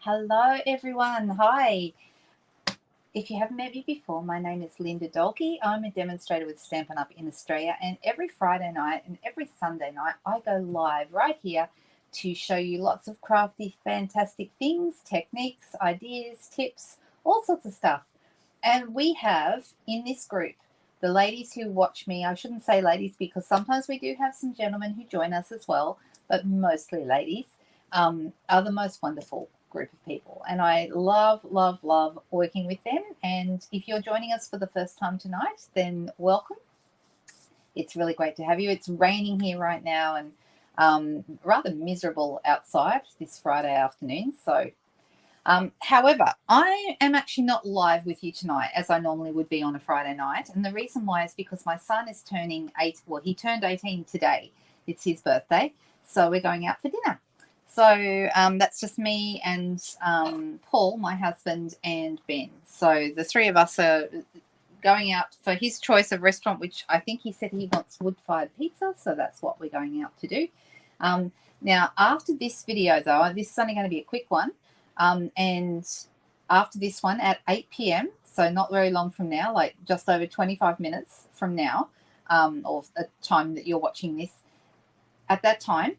Hello, everyone. Hi. If you haven't met me before, my name is Linda Dolke. I'm a demonstrator with Stampin Up in Australia, and every Friday night and every Sunday night, I go live right here to show you lots of crafty, fantastic things, techniques, ideas, tips, all sorts of stuff. And we have in this group the ladies who watch me. I shouldn't say ladies because sometimes we do have some gentlemen who join us as well, but mostly ladies are the most wonderful group of people. And I love, love, love working with them. And if you're joining us for the first time tonight, then welcome. It's really great to have you. It's raining here right now and rather miserable outside this Friday afternoon. So however, I am actually not live with you tonight as I normally would be on a Friday night. And the reason why is because my son is turning 8. Well, he turned 18 today. It's his birthday. So we're going out for dinner. So that's just me and Paul, my husband, and Ben. So the three of us are going out for his choice of restaurant, which I think he said he wants wood-fired pizza. So that's what we're going out to do. Now, after this video, though, this is only going to be a quick one. And after this one at 8 p.m., so not very long from now, like just over 25 minutes from now, or the time that you're watching this, at that time,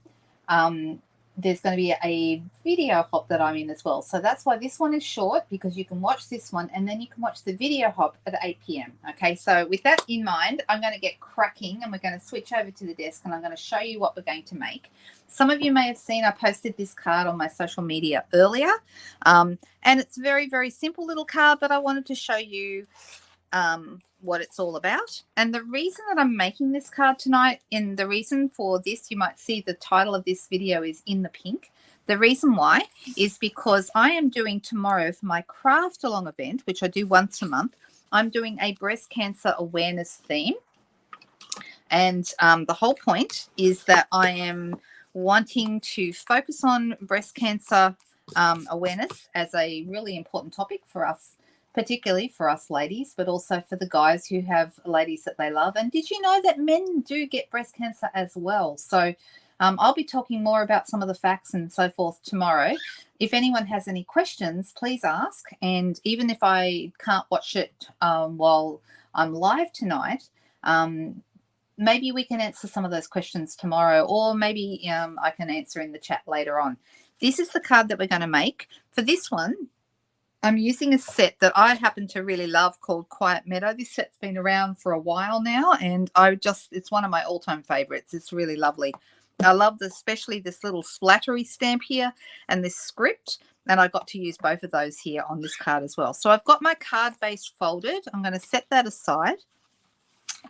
there's going to be a video hop that I'm in as well. So that's why this one is short, because you can watch this one and then you can watch the video hop at 8 p.m. Okay, so with that in mind, I'm going to get cracking and we're going to switch over to the desk and I'm going to show you what we're going to make. Some of you may have seen I posted this card on my social media earlier, and it's a very, very simple little card, but I wanted to show you what it's all about. And the reason that I'm making this card tonight, and the reason for this, you might see the title of this video is in the pink. The reason why is because I am doing tomorrow for my craft along event, which I do once a month, I'm doing a breast cancer awareness theme. And the whole point is that I am wanting to focus on breast cancer awareness as a really important topic for us, particularly for us ladies, but also for the guys who have ladies that they love. And did you know that men do get breast cancer as well? So I'll be talking more about some of the facts and so forth tomorrow. If anyone has any questions, please ask. And even if I can't watch it while I'm live tonight, maybe we can answer some of those questions tomorrow, or maybe I can answer in the chat later on. This is the card that we're going to make. For this one, I'm using a set that I happen to really love called Quiet Meadow. This set's been around for a while now, and it's one of my all-time favorites. It's really lovely. I love especially this little splattery stamp here and this script, and I got to use both of those here on this card as well. So I've got my card base folded. I'm going to set that aside.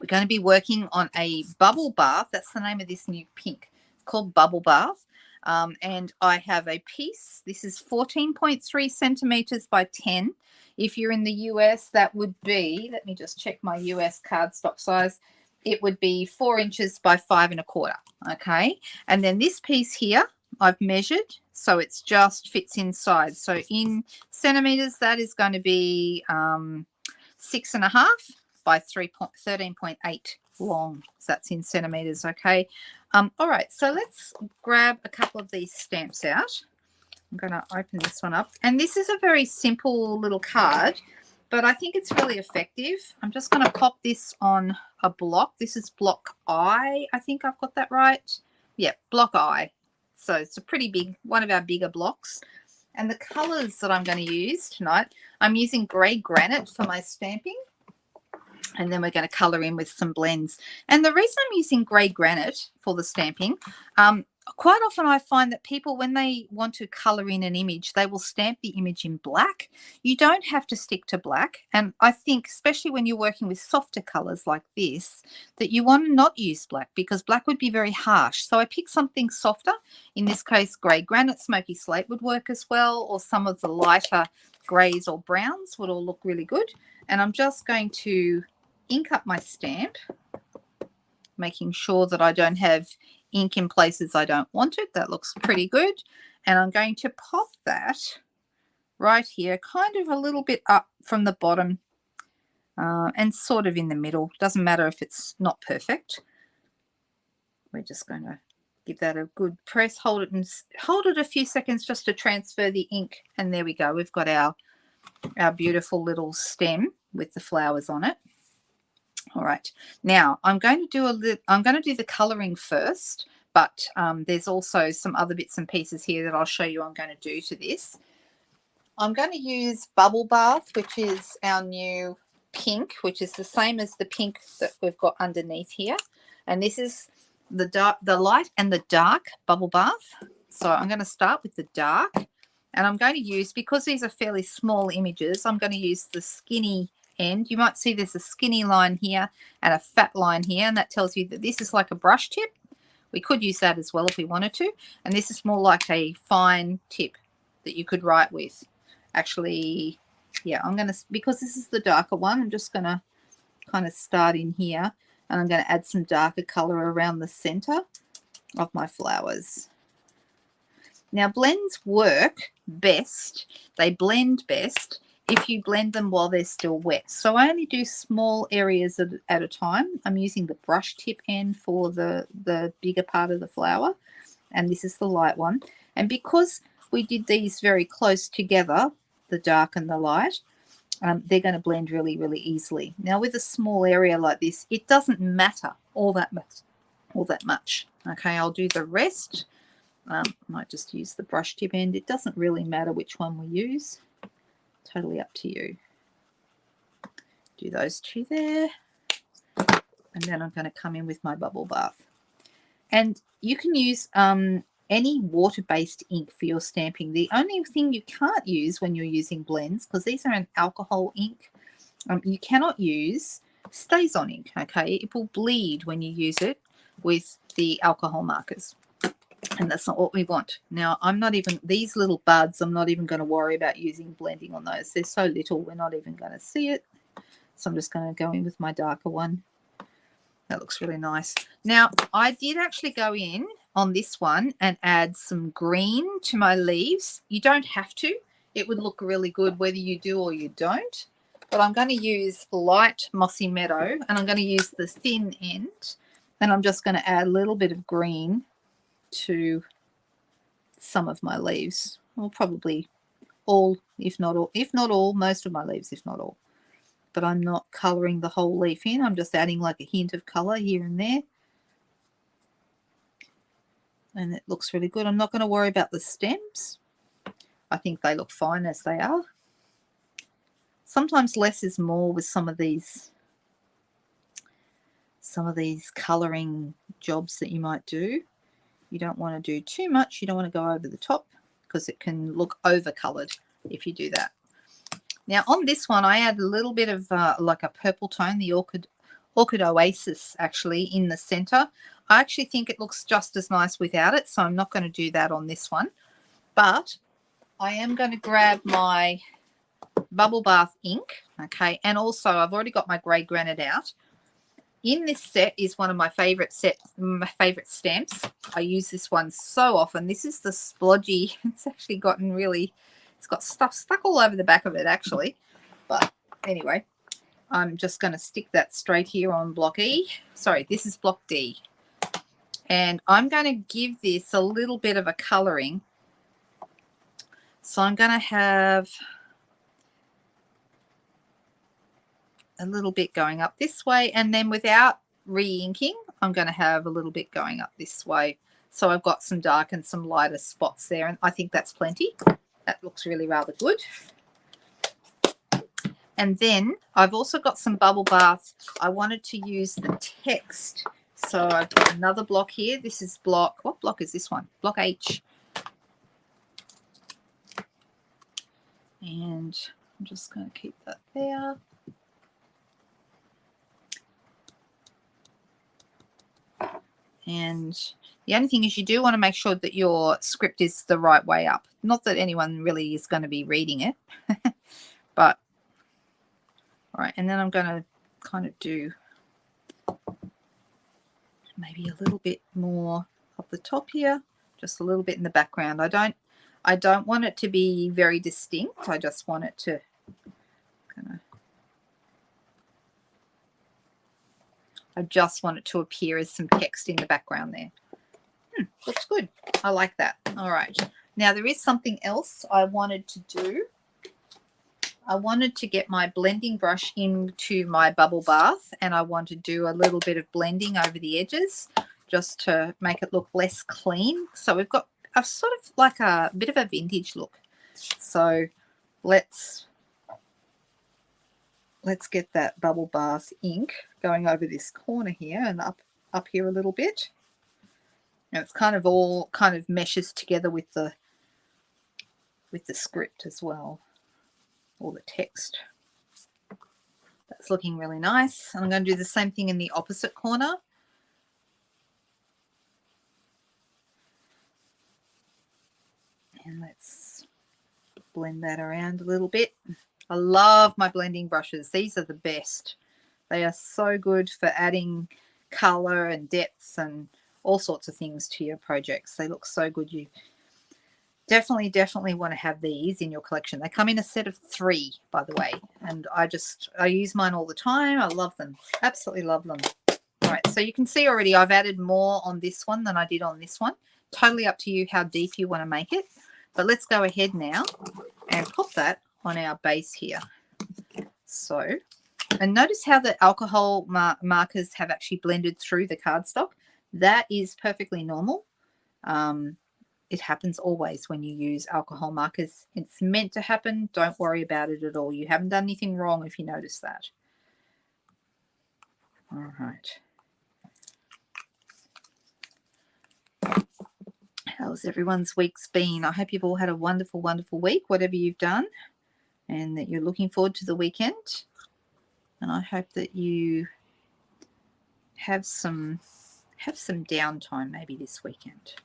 We're going to be working on a bubble bath. That's the name of this new pink. It's called Bubble Bath. And I have a piece. This is 14.3 centimeters by 10. If you're in the US, that would be, let me just check my US cardstock size. It would be 4 inches by 5 1/4. Okay. And then this piece here, I've measured, so it's just fits inside. So in centimeters, that is going to be 6.5 by 13.8 long. So that's in centimeters. Okay. All right, so let's grab a couple of these stamps out. I'm going to open this one up. And this is a very simple little card, but I think it's really effective. I'm just going to pop this on a block. This is block I think I've got that right. Yeah, block I. So it's a pretty big, one of our bigger blocks. And the colors that I'm going to use tonight, I'm using grey granite for my stamping. And then we're going to colour in with some blends. And the reason I'm using grey granite for the stamping, quite often I find that people, when they want to colour in an image, they will stamp the image in black. You don't have to stick to black. And I think, especially when you're working with softer colours like this, that you want to not use black because black would be very harsh. So I picked something softer. In this case, grey granite, smoky slate would work as well, or some of the lighter greys or browns would all look really good. And I'm just going to ink up my stamp, making sure that I don't have ink in places I don't want it. That looks pretty good. And I'm going to pop that right here, kind of a little bit up from the bottom and sort of in the middle. Doesn't matter if it's not perfect. We're just going to Give that a good press. Hold it and hold it a few seconds just to transfer the ink. And there we go. We've got our beautiful little stem with the flowers on it. All right. Now I'm going to do the coloring first, but there's also some other bits and pieces here that I'll show you I'm going to do to this. I'm going to use Bubble Bath, which is our new pink, which is the same as the pink that we've got underneath here. And this is the light and the dark Bubble Bath. So I'm going to start with the dark, and I'm going to use, because these are fairly small images, I'm going to use the skinny end. You might see there's a skinny line here and a fat line here, and that tells you that this is like a brush tip. We could use that as well if we wanted to. And this is more like a fine tip that you could write with. Actually, yeah, I'm going to, because this is the darker one, I'm just going to kind of start in here, and I'm going to add some darker color around the center of my flowers. Now, blends work best, they blend best if you blend them while they're still wet. So I only do small areas at a time. I'm using the brush tip end for the bigger part of the flower, and this is the light one. And because we did these very close together, the dark and the light, they're going to blend really, really easily. Now, with a small area like this, it doesn't matter all that much. Okay, I'll do the rest. Might just use the brush tip end. It doesn't really matter which one we use. Totally up to you. Do those two there. And then I'm going to come in with my Bubble Bath. And you can use any water-based ink for your stamping. The only thing you can't use when you're using blends, because these are an alcohol ink, you cannot use StazOn ink, okay? It will bleed when you use it with the alcohol markers, and that's not what we want. Now, I'm not even, these little buds, I'm not even going to worry about using blending on those. They're so little, we're not even going to see it. So I'm just going to go in with my darker one. That looks really nice. Now, I did actually go in on this one and add some green to my leaves. You don't have to. It would look really good whether you do or you don't. But I'm going to use light Mossy Meadow, and I'm going to use the thin end. And I'm just going to add a little bit of green to some of my leaves. Well, probably all, if not all, most of my leaves, if not all. But I'm not colouring the whole leaf in. I'm just adding like a hint of colour here and there. And it looks really good. I'm not going to worry about the stems. I think they look fine as they are. Sometimes less is more with some of these colouring jobs that you might do. You don't want to do too much. You don't want to go over the top because it can look over-coloured if you do that. Now on this one, I add a little bit of like a purple tone, the Orchid Oasis actually in the center. I actually think it looks just as nice without it, so I'm not going to do that on this one. But I am going to grab my Bubble Bath ink, okay, and also I've already got my grey granite out. In this set is one of my favorite stamps. I use this one so often. This is the splodgy. It's actually gotten really, it's got stuff stuck all over the back of it actually. But anyway, I'm just going to stick that straight here on block E. Sorry, this is block D. And I'm going to give this a little bit of a colouring. So I'm going to have a little bit going up this way, and then without re-inking, I'm going to have a little bit going up this way. So I've got some dark and some lighter spots there, and I think that's plenty. That looks really rather good. And then I've also got some Bubble Bath. I wanted to use the text. So I've got another block here. This is block, what block is this one? Block H. And I'm just going to keep that there. And the only thing is you do want to make sure that your script is the right way up. Not that anyone really is going to be reading it. But, all right, and then I'm going to kind of do maybe a little bit more up the top here, just a little bit in the background. I don't want it to be very distinct. I just want it to kind of, I just want it to appear as some text in the background there. Looks good. I like that. All right. Now there is something else I wanted to do. I wanted to get my blending brush into my bubble bath, and I want to do a little bit of blending over the edges just to make it look less clean. So we've got a sort of like a bit of a vintage look. So let's get that bubble bath ink going over this corner here and up here a little bit. And it's kind of all kind of meshes together with the script as well, or the text. That's looking really nice. I'm going to do the same thing in the opposite corner. And let's blend that around a little bit. I love my blending brushes. These are the best. They are so good for adding color and depths and all sorts of things to your projects. They look so good. You definitely want to have these in your collection. They come in a set of 3, by the way, and I use mine all the time. I love them. Absolutely love them. All right, so you can see already I've added more on this one than I did on this one. Totally up to you how deep you want to make it. But let's go ahead now and put that on our base here. So, and notice how the alcohol markers have actually blended through the cardstock. That is perfectly normal. It happens always when you use alcohol markers. It's meant to happen. Don't worry about it at all. You haven't done anything wrong if you notice that. All right. How's everyone's week's been? I hope you've all had a wonderful, wonderful week, whatever you've done, and that you're looking forward to the weekend. And I hope that you have some downtime maybe this weekend.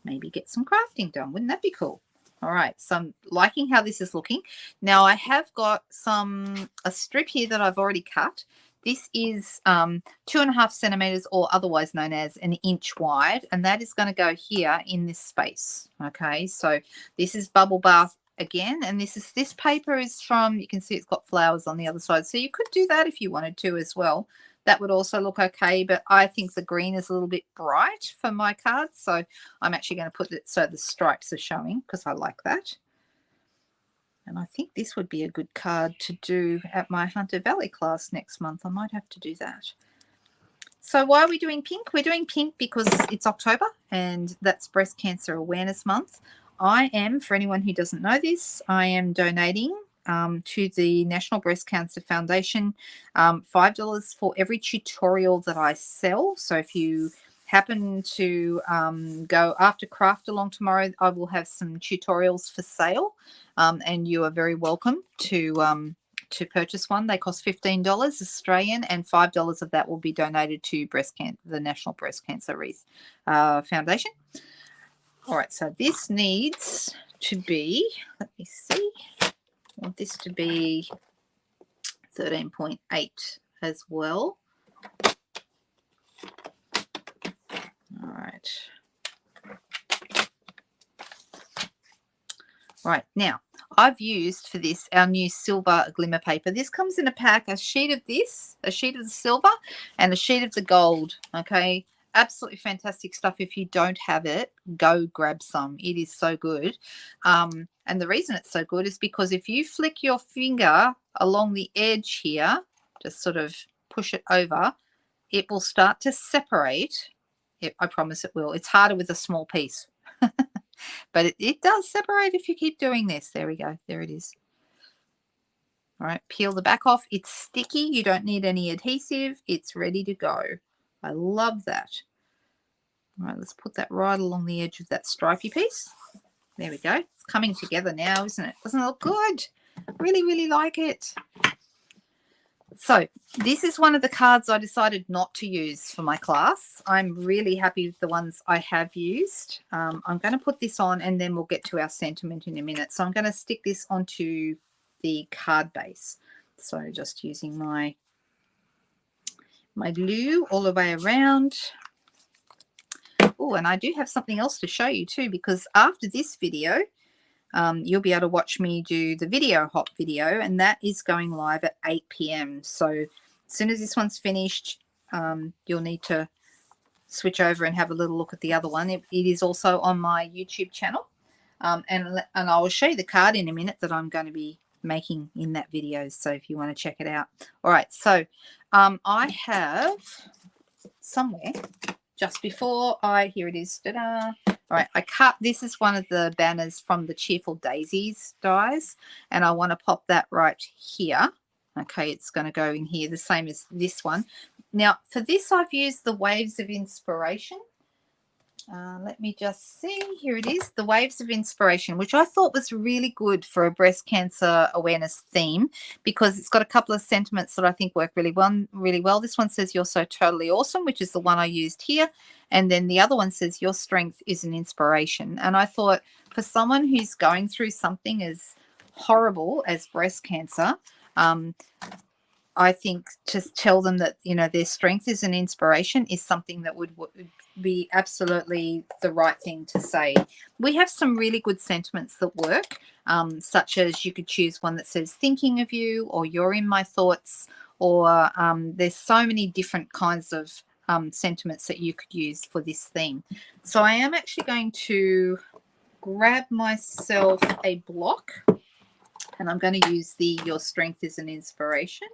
Maybe get some crafting done. Wouldn't that be cool? All right, so I'm liking how this is looking. Now I have got a strip here that I've already cut. This is 2.5 centimeters, or otherwise known as an inch wide, and that is going to go here in this space. Okay, so this is bubble bath again, and this paper is from, you can see it's got flowers on the other side, so you could do that if you wanted to as well. That would also look okay, but I think the green is a little bit bright for my cards, so I'm actually going to put it so the stripes are showing because I like that. And I think this would be a good card to do at my Hunter Valley class next month. I might have to do that. So why are we doing pink? We're doing pink because it's October and that's Breast Cancer Awareness Month. I am, for anyone who doesn't know this, I am donating to the National Breast Cancer Foundation $5 for every tutorial that I sell. So if you happen to go after craft along tomorrow, I will have some tutorials for sale, and you are very welcome to purchase one. They cost $15 Australian, and $5 of that will be donated to the National Breast Cancer Foundation. All right, so this needs to be, let me see, I want this to be 13.8 as well. All right. Right, now I've used for this our new silver glimmer paper. This comes in a pack, a sheet of this, a sheet of the silver, and a sheet of the gold. Okay, absolutely fantastic stuff. If you don't have it, go grab some. It is so good. And the reason it's so good is because if you flick your finger along the edge here, just sort of push it over, it will start to separate. I promise it will. It's harder with a small piece. But it does separate if you keep doing this. There we go. There it is. All right, peel the back off. It's sticky. You don't need any adhesive. It's ready to go. I love that. All right, let's put that right along the edge of that stripy piece. There we go. It's coming together now, isn't it? Doesn't it look good? Really, really like it. So this is one of the cards I decided not to use for my class. I'm really happy with the ones I have used. I'm going to put this on and then we'll get to our sentiment in a minute. So I'm going to stick this onto the card base. So just using my glue all the way around. Oh, and I do have something else to show you too, because after this video, you'll be able to watch me do the video hop video, and that is going live at 8 p.m. So as soon as this one's finished, you'll need to switch over and have a little look at the other one. It is also on my YouTube channel. And I will show you the card in a minute that I'm going to be making in that video. So if you want to check it out. All right. So I have somewhere just before here it is. Ta-da. All right, I cut, this is one of the banners from the Cheerful Daisies dies, and I want to pop that right here. Okay, it's going to go in here, the same as this one. Now, for this, I've used the Waves of Inspiration. Let me just see. Here it is, the Waves of Inspiration, which I thought was really good for a breast cancer awareness theme because it's got a couple of sentiments that I think work really well. This one says, "You're so totally awesome," which is the one I used here. And then the other one says, "Your strength is an inspiration." And I thought for someone who's going through something as horrible as breast cancer, I think to tell them that, you know, their strength is an inspiration is something that would be absolutely the right thing to say. We have some really good sentiments that work, such as you could choose one that says "thinking of you" or "you're in my thoughts," or there's so many different kinds of sentiments that you could use for this theme. So I am actually going to grab myself a block, and I'm going to use the "Your strength is an inspiration"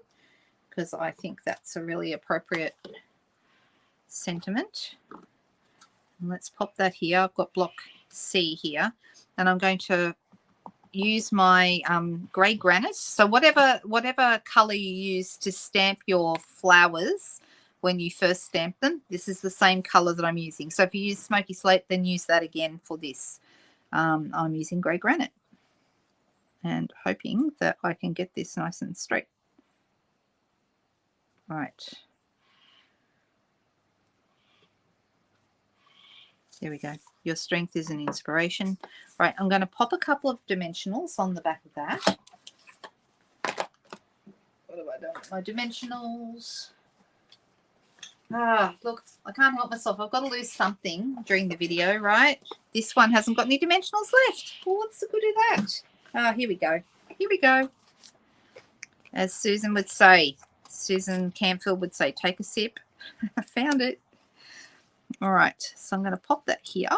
because I think that's a really appropriate sentiment. And let's pop that here. I've got block C here, and I'm going to use my grey granite. So whatever color you use to stamp your flowers when you first stamp them, this is the same color that I'm using. So if you use smoky slate, then use that again for this. I'm using grey granite and hoping that I can get this nice and straight. Right. There we go. Your strength is an inspiration. Right, I'm going to pop a couple of dimensionals on the back of that. What have I done with my dimensionals? Look, I can't help myself. I've got to lose something during the video, right? This one hasn't got any dimensionals left. Well, what's the good of that? Here we go. Here we go. As Susan would say, Susan Campfield would say, take a sip. I found it. All right, so I'm going to pop that here.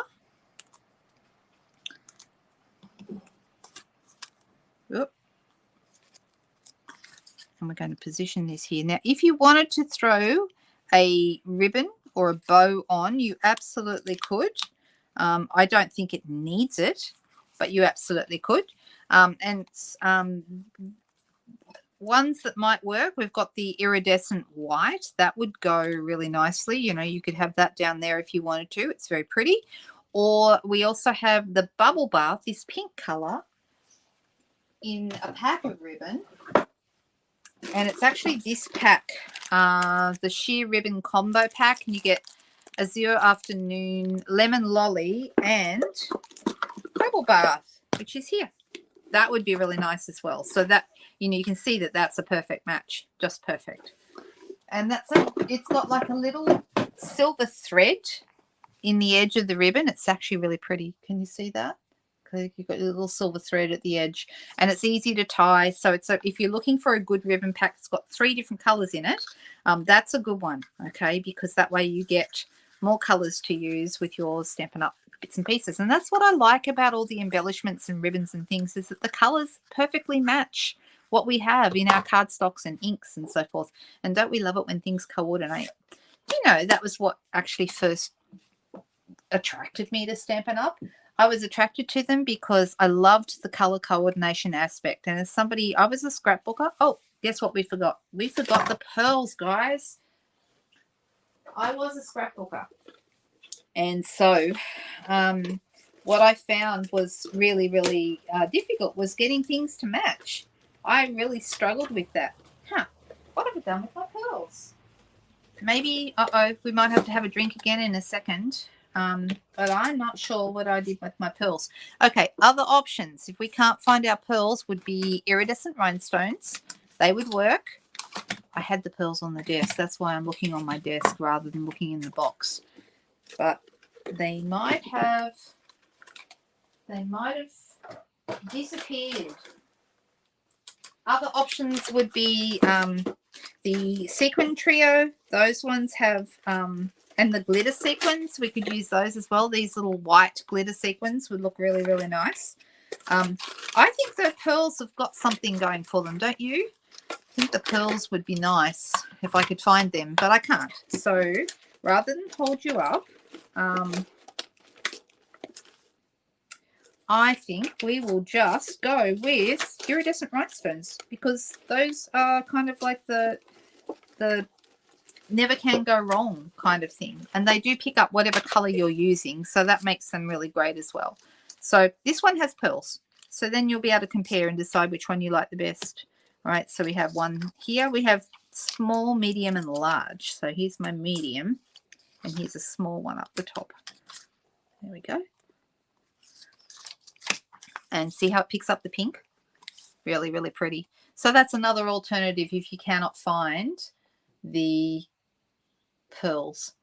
Oop. And we're going to position this here. Now, if you wanted to throw a ribbon or a bow on, you absolutely could. I don't think it needs it, but you absolutely could. Ones that might work, we've got the iridescent white. That would go really nicely. You know, you could have that down there if you wanted to. It's very pretty. Or we also have the bubble bath, this pink color, in a pack of ribbon. And it's actually this pack, the sheer ribbon combo pack. And you get a Zero Afternoon lemon lolly and bubble bath, which is here. That would be really nice as well. So that, you know, you can see that that's a perfect match, just perfect. And it's got like a little silver thread in the edge of the ribbon. It's actually really pretty. Can you see that? You've got a little silver thread at the edge, and it's easy to tie. So if you're looking for a good ribbon pack, it's got 3 different colors in it. That's a good one, okay, because that way you get more colors to use with your Stampin' Up bits and pieces. And that's what I like about all the embellishments and ribbons and things, is that the colors perfectly match what we have in our cardstocks and inks and so forth. And don't we love it when things coordinate? You know, that was what actually first attracted me to Stampin' Up. I was attracted to them because I loved the color coordination aspect. And as somebody, I was a scrapbooker. Oh, guess what we forgot? We forgot the pearls, guys. I was a scrapbooker. And so what I found was really, really difficult was getting things to match. I really struggled with that. What have I done with my pearls? Maybe, we might have to have a drink again in a second. But I'm not sure what I did with my pearls. Okay, other options, if we can't find our pearls, would be iridescent rhinestones. They would work. I had the pearls on the desk. That's why I'm looking on my desk rather than looking in the box. But they might have disappeared. Other options would be the sequin trio. Those ones have And the glitter sequins, we could use those as well. These little white glitter sequins would look really, really nice. I think the pearls have got something going for them, don't you? I think the pearls would be nice if I could find them, but I can't. So rather than hold you up, I think we will just go with iridescent rhinestones, because those are kind of like the never can go wrong kind of thing. And they do pick up whatever color you're using, so that makes them really great as well. So this one has pearls. So then you'll be able to compare and decide which one you like the best. All right, so we have one here. We have small, medium, and large. So here's my medium, and here's a small one up the top. There we go. And see how it picks up the pink? Really, really pretty. So that's another alternative if you cannot find the pearls.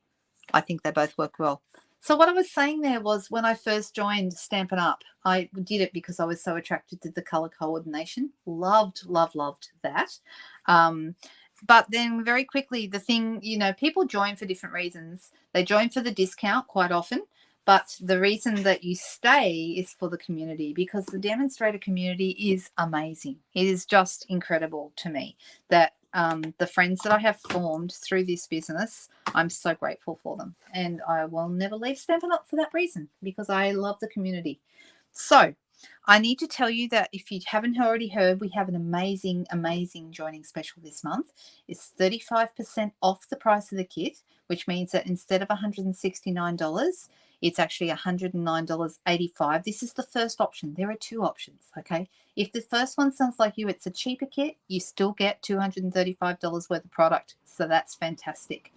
I think they both work well. So what I was saying there was, when I first joined Stampin' Up, I did it because I was so attracted to the color coordination. Loved, loved, loved that. But then very quickly, the thing, you know, people join for different reasons. They join for the discount quite often, but the reason that you stay is for the community, because the demonstrator community is amazing. It is just incredible to me that the friends that I have formed through this business, I'm so grateful for them. And I will never leave Stampin' Up for that reason, because I love the community. So I need to tell you that if you haven't already heard, we have an amazing, amazing joining special this month. It's 35% off the price of the kit, which means that instead of $169, it's actually $109.85. This is the first option. There are two options, okay? If the first one sounds like you, it's a cheaper kit, you still get $235 worth of product. So that's fantastic.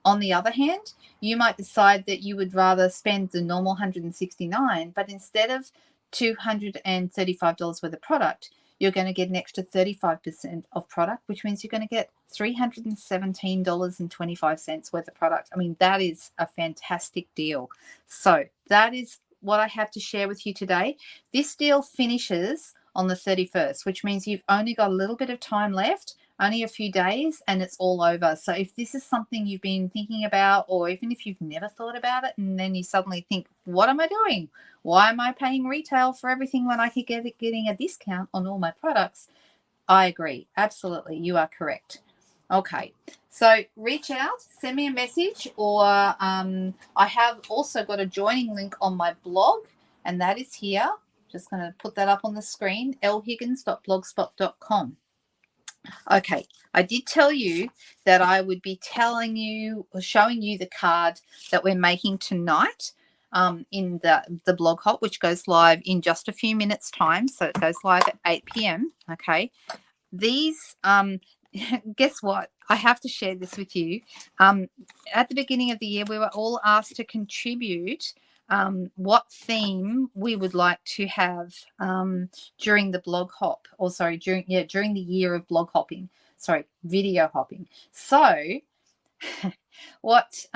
On the other hand, you might decide that you would rather spend the normal $169, but instead of $235 worth of product, you're going to get an extra 35% of product, which means you're going to get $317.25 worth of product. I mean, that is a fantastic deal. So that is what I have to share with you today. This deal finishes on the 31st, which means you've only got a little bit of time left, only a few days, and it's all over. So if this is something you've been thinking about, or even if you've never thought about it, and then you suddenly think, what am I doing? Why am I paying retail for everything when I could get it getting a discount on all my products? I agree. Absolutely. You are correct. Okay. So reach out, send me a message, or I have also got a joining link on my blog, and that is here. Just going to put that up on the screen, lhiggins.blogspot.com. Okay, I did tell you that I would be telling you or showing you the card that we're making tonight in the blog hop, which goes live in just a few minutes time. So it goes live at 8 p.m. Okay, these guess what? I have to share this with you. At the beginning of the year, we were all asked to contribute what theme we would like to have during the blog hop, or sorry, during the year of blog hopping, sorry, video hopping. So what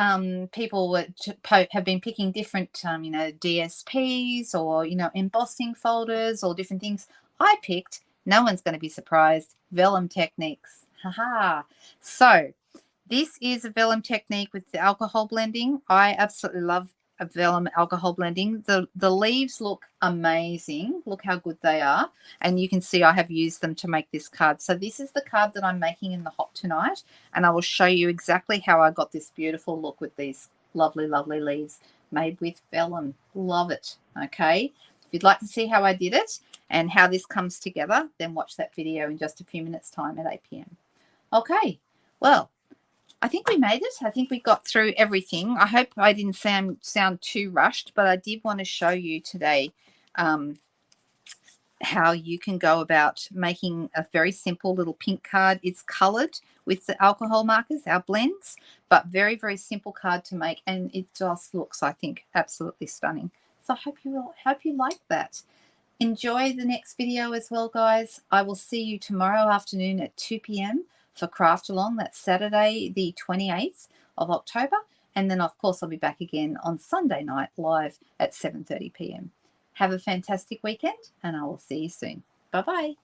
people have been picking different DSPs, or embossing folders, or different things. I picked, no one's going to be surprised, vellum techniques. Haha. So this is a vellum technique with the alcohol blending. I absolutely love a vellum alcohol blending. The leaves look amazing. Look how good they are. And you can see I have used them to make this card. So this is the card that I'm making in the hop tonight. And I will show you exactly how I got this beautiful look with these lovely, lovely leaves made with vellum. Love it. Okay. If you'd like to see how I did it and how this comes together, then watch that video in just a few minutes time at 8 p.m. Okay. Well, I think we made it. I think we got through everything. I hope I didn't sound too rushed, but I did want to show you today how you can go about making a very simple little pink card. It's colored with the alcohol markers, our blends, but very, very simple card to make, and it just looks, I think, absolutely stunning. So I hope you like that. Enjoy the next video as well, guys. I will see you tomorrow afternoon at 2 p.m. for Craft Along. That's Saturday, the 28th of October. And then, of course, I'll be back again on Sunday night live at 7:30 p.m. Have a fantastic weekend, and I will see you soon. Bye-bye.